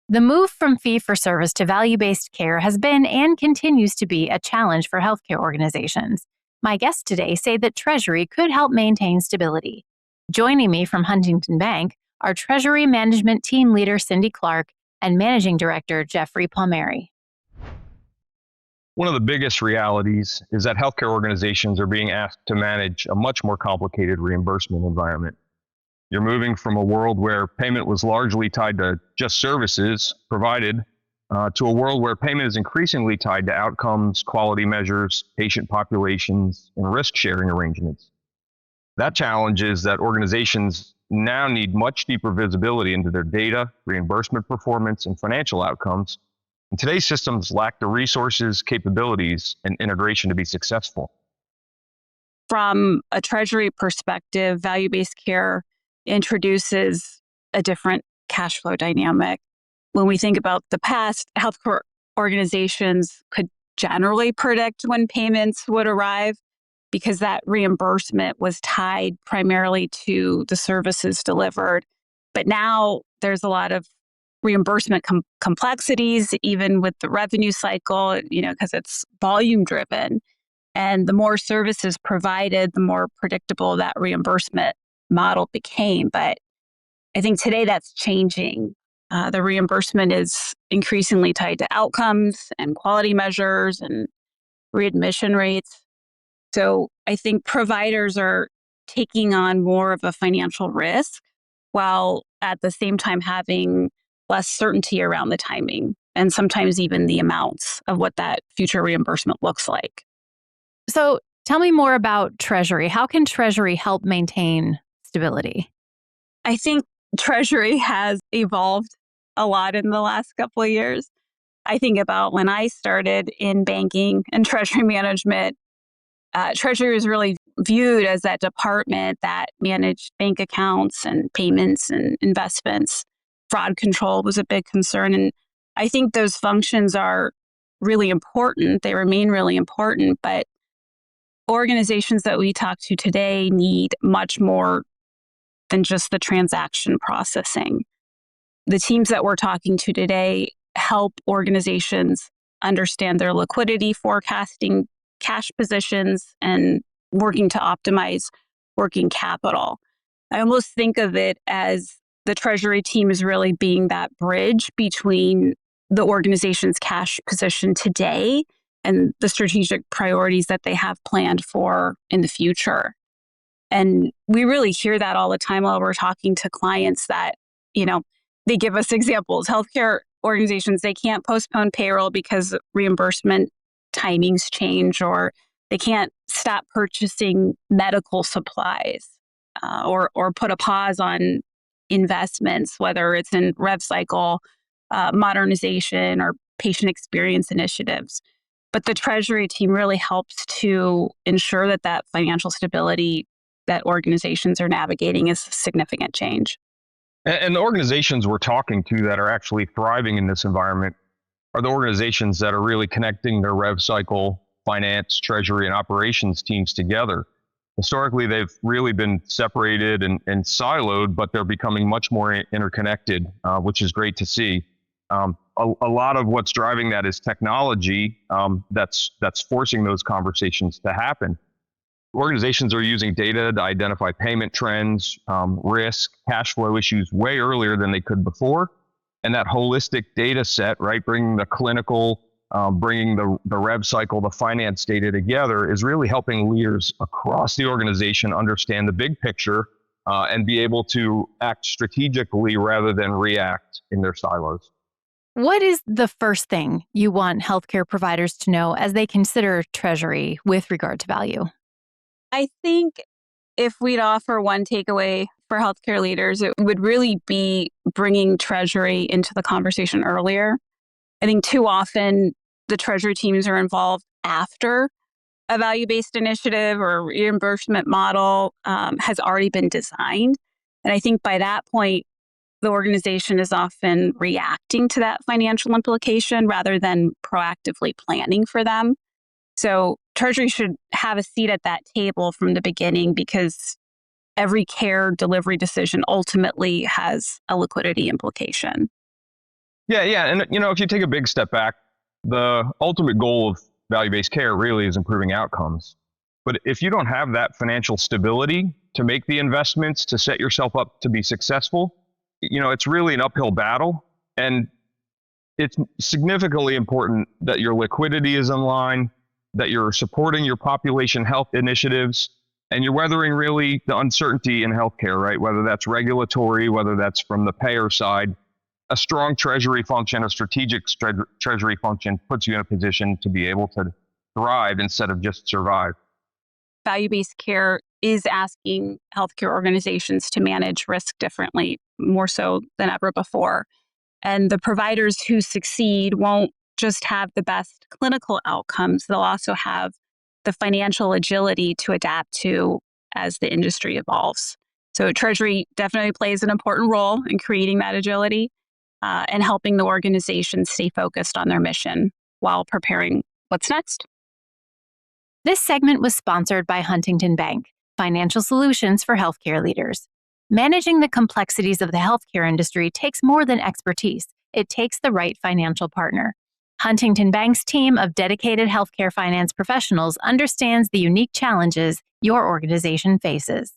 The move from fee-for-service to value-based care has been and continues to be a challenge for healthcare organizations. My guests today say that Treasury could help maintain stability. Joining me from Huntington Bank are Treasury Management Team Leader Cindy Clark and Managing Director Jeffrey Palmieri. One of the biggest realities is that healthcare organizations are being asked to manage a much more complicated reimbursement environment. You're moving from a world where payment was largely tied to just services provided to a world where payment is increasingly tied to outcomes, quality measures, patient populations, and risk-sharing arrangements. That challenge is that organizations now need much deeper visibility into their data, reimbursement performance, and financial outcomes. And today's systems lack the resources, capabilities, and integration to be successful. From a Treasury perspective, value-based care introduces a different cash flow dynamic. When we think about the past, healthcare organizations could generally predict when payments would arrive because that reimbursement was tied primarily to the services delivered. But now there's a lot of reimbursement complexities, even with the revenue cycle, because it's volume driven. And the more services provided, the more predictable that reimbursement model became. But I think today that's changing. The reimbursement is increasingly tied to outcomes and quality measures and readmission rates. So I think providers are taking on more of a financial risk while at the same time having less certainty around the timing and sometimes even the amounts of what that future reimbursement looks like. So tell me more about Treasury. How can Treasury help maintain stability? I think Treasury has evolved a lot in the last couple of years. I think about when I started in banking and treasury management, Treasury was really viewed as that department that managed bank accounts and payments and investments. Fraud control was a big concern. And I think those functions are really important. They remain really important, but organizations that we talk to today need much more than just the transaction processing. The teams that we're talking to today help organizations understand their liquidity forecasting, cash positions, and working to optimize working capital. I almost think of it as the Treasury team is really being that bridge between the organization's cash position today and the strategic priorities that they have planned for in the future. And we really hear that all the time while we're talking to clients that, they give us examples. Healthcare organizations, they can't postpone payroll because reimbursement timings change, or they can't stop purchasing medical supplies or put a pause on investments, whether it's in rev cycle, modernization, or patient experience initiatives. But the Treasury team really helps to ensure that financial stability that organizations are navigating is a significant change. And the organizations we're talking to that are actually thriving in this environment are the organizations that are really connecting their rev cycle, finance, treasury, and operations teams together. Historically, they've really been separated and siloed, but they're becoming much more interconnected, which is great to see. A lot of what's driving that is technology that's forcing those conversations to happen. Organizations are using data to identify payment trends, risk, cash flow issues way earlier than they could before. And that holistic data set, right, bringing the clinical, bringing the rev cycle, the finance data together is really helping leaders across the organization understand the big picture and be able to act strategically rather than react in their silos. What is the first thing you want healthcare providers to know as they consider Treasury with regard to value? I think if we'd offer one takeaway for healthcare leaders, it would really be bringing Treasury into the conversation earlier. I think too often the Treasury teams are involved after a value-based initiative or reimbursement model has already been designed. And I think by that point, the organization is often reacting to that financial implication rather than proactively planning for them. So Treasury should have a seat at that table from the beginning because every care delivery decision ultimately has a liquidity implication. Yeah. And, if you take a big step back, the ultimate goal of value-based care really is improving outcomes. But if you don't have that financial stability to make the investments, to set yourself up to be successful, it's really an uphill battle. And it's significantly important that your liquidity is in line, that you're supporting your population health initiatives, and you're weathering really the uncertainty in healthcare, right? Whether that's regulatory, whether that's from the payer side. A strong treasury function, a strategic treasury function puts you in a position to be able to thrive instead of just survive. Value-based care is asking healthcare organizations to manage risk differently, more so than ever before. And the providers who succeed won't just have the best clinical outcomes, they'll also have the financial agility to adapt to as the industry evolves. So Treasury definitely plays an important role in creating that agility and helping the organization stay focused on their mission while preparing what's next. This segment was sponsored by Huntington Bank, financial solutions for healthcare leaders. Managing the complexities of the healthcare industry takes more than expertise. It takes the right financial partner. Huntington Bank's team of dedicated healthcare finance professionals understands the unique challenges your organization faces.